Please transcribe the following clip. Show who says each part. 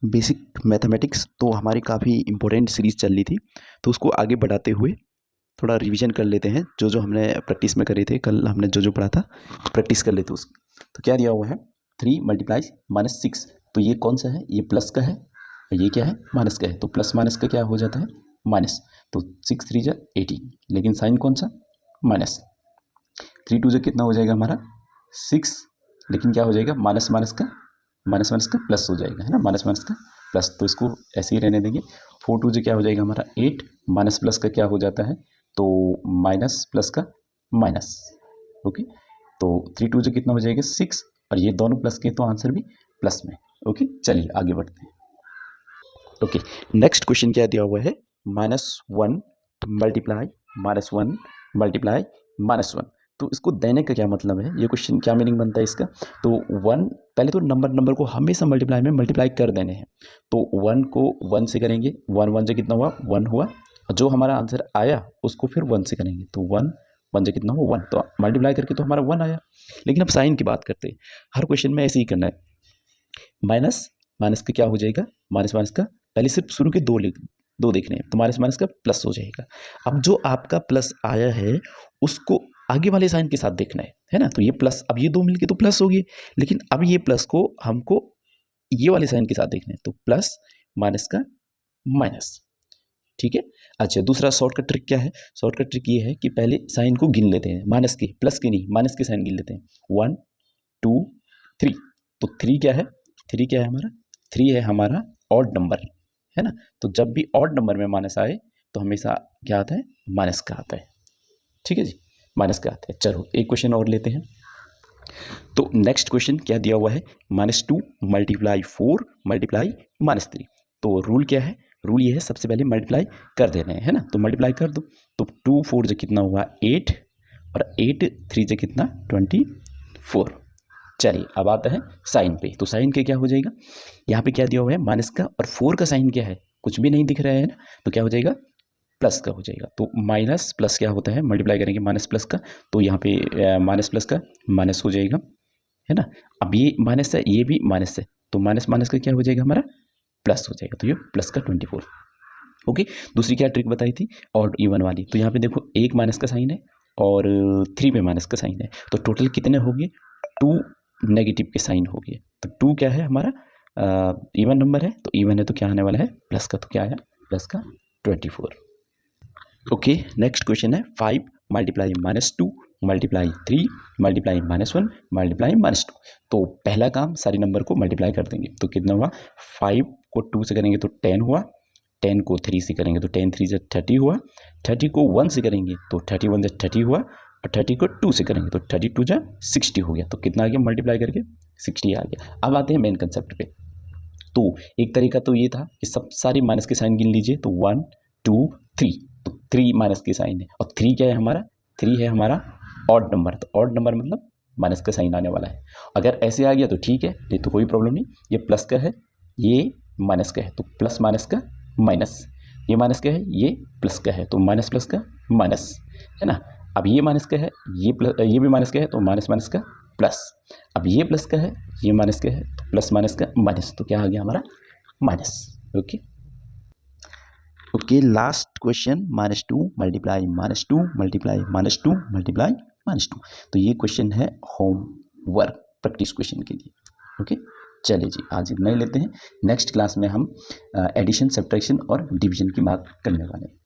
Speaker 1: Basic mathematics तो हमारी काफ़ी इम्पोर्टेंट सीरीज़ चल रही थी, तो उसको आगे बढ़ाते हुए थोड़ा रिवीजन कर लेते हैं। जो जो हमने प्रैक्टिस में करी थी, कल हमने जो जो पढ़ा था प्रैक्टिस कर लेते उसकी। तो क्या दिया हुआ है 3 मल्टीप्लाई -6। तो ये कौन सा है, ये प्लस का है और ये क्या है माइनस का है। तो प्लस माइनस का क्या हो जाता है माइनस। तो 6 3 जा 18, लेकिन साइन कौन सा माइनस। 3 2 जा कितना हो जाएगा हमारा 6, लेकिन क्या हो जाएगा माइनस माइनस का प्लस हो जाएगा, है ना, माइनस माइनस का प्लस। तो इसको ऐसे ही रहने देंगे। 4 2 जो क्या हो जाएगा हमारा 8, माइनस प्लस का क्या हो जाता है तो माइनस प्लस का माइनस। ओके, तो 3 2 जो कितना हो जाएगा 6, और ये दोनों प्लस के तो आंसर भी प्लस में। ओके, चलिए आगे बढ़ते हैं। ओके, नेक्स्ट क्वेश्चन क्या दिया हुआ है -1 मल्टीप्लाई -1 मल्टीप्लाई -1। तो इसको देने का क्या मतलब है, ये क्वेश्चन क्या मीनिंग बनता है इसका। तो 1 पहले तो नंबर को हमेशा मल्टीप्लाई में मल्टीप्लाई कर देने हैं। तो 1 को 1 से करेंगे, 1 1 से कितना हुआ 1 हुआ, और जो हमारा आंसर आया उसको फिर 1 से करेंगे। तो 1 1 से कितना हुआ 1, तो मल्टीप्लाई करके तो हमारा 1 आया। लेकिन अब साइन की बात करते हैं, हर क्वेश्चन में ऐसे ही करना है। माइनस माइनस का क्या हो जाएगा माइनस माइनस का, पहले सिर्फ शुरू के दो देखने हैं, तो माइनस माइनस का प्लस हो जाएगा। अब जो आपका प्लस आया है उसको आगे वाले साइन के साथ देखना है ना। तो ये प्लस, अब ये दो मिलके तो प्लस हो गए, लेकिन अब ये प्लस को हमको ये वाले साइन के साथ देखना है। तो प्लस माइनस का माइनस, ठीक है। अच्छा, दूसरा शॉर्टकट ट्रिक क्या है, शॉर्टकट ट्रिक ये है कि पहले साइन को गिन लेते हैं, माइनस के, प्लस के नहीं, माइनस के साइन गिन लेते हैं। 1 2 3, तो 3 क्या है, 3 क्या है हमारा, 3 है हमारा ऑड नंबर, है ना। तो जब भी ऑड नंबर में माइनस आए तो हमेशा क्या आता है माइनस का आता है, ठीक है जी, माइनस का आता है। चलो एक क्वेश्चन और लेते हैं। तो नेक्स्ट क्वेश्चन क्या दिया हुआ है -2 मल्टीप्लाई 4 मल्टीप्लाई -3। तो रूल क्या है, रूल ये है सबसे पहले मल्टीप्लाई कर देना है ना। तो मल्टीप्लाई कर दो, तो 2 4 से कितना हुआ 8, और 8 3 से कितना 24। चलिए अब आता है साइन पे। तो साइन के क्या हो जाएगा, यहाँ पे क्या दिया हुआ है माइनस का, और 4 का साइन क्या है कुछ भी नहीं दिख रहा है ना, तो क्या हो जाएगा प्लस का हो जाएगा। तो माइनस प्लस क्या होता है, मल्टीप्लाई करेंगे माइनस प्लस का, तो यहाँ पे माइनस प्लस का माइनस हो जाएगा, है ना। अब ये माइनस है, ये भी माइनस है, तो माइनस माइनस का क्या हो जाएगा हमारा प्लस हो जाएगा। तो ये प्लस का 24। ओके, दूसरी क्या ट्रिक बताई थी ऑड इवन वाली। तो यहाँ पे देखो एक माइनस का साइन है और 3 पे माइनस का साइन है, तो टोटल कितने हो गए 2 नेगेटिव के साइन हो गए। तो 2 क्या है हमारा इवन नंबर है, तो इवन है तो क्या आने वाला है प्लस का, तो क्या आया प्लस का 24। ओके, नेक्स्ट क्वेश्चन है 5 मल्टीप्लाई -2 मल्टीप्लाई 3 मल्टीप्लाई -1 मल्टीप्लाई -2। तो पहला काम सारे नंबर को मल्टीप्लाई कर देंगे। तो कितना हुआ 5 को 2 से करेंगे तो 10 हुआ, 10 को 3 से करेंगे तो 10 3 से 30 हुआ, 30 को 1 से करेंगे तो 31 से 30 हुआ, और 30 को 2 से करेंगे तो 32 जा 60 हो गया। तो कितना आ गया मल्टीप्लाई करके 60 आ गया। अब आते हैं मेन कंसेप्ट पे। तो एक तरीका तो ये था कि सब सारे माइनस के साइन गिन लीजिए, तो 1 2 3, तो 3 माइनस के साइन है, और 3 क्या है हमारा 3 है हमारा ऑड नंबर, तो ऑड नंबर मतलब माइनस का साइन आने वाला है। अगर ऐसे आ गया तो ठीक है, नहीं तो कोई प्रॉब्लम नहीं। ये प्लस का है, ये माइनस का है, तो प्लस माइनस का माइनस, ये माइनस का है, ये प्लस का है, तो माइनस प्लस का माइनस, है ना। अब ये माइनस का है, ये भी माइनस का है, तो माइनस माइनस का प्लस। अब ये प्लस का है, ये माइनस का है, तो प्लस माइनस का माइनस, तो क्या आ गया हमारा minus. Okay okay, last question -2 multiply -2 multiply -2 multiply -2। तो ये क्वेश्चन है होमवर्क प्रैक्टिस क्वेश्चन के लिए। ओके, चलिए जी आज इतना ही लेते हैं। नेक्स्ट क्लास में हम एडिशन सब्ट्रैक्शन और डिवीजन की बात करने वाले हैं।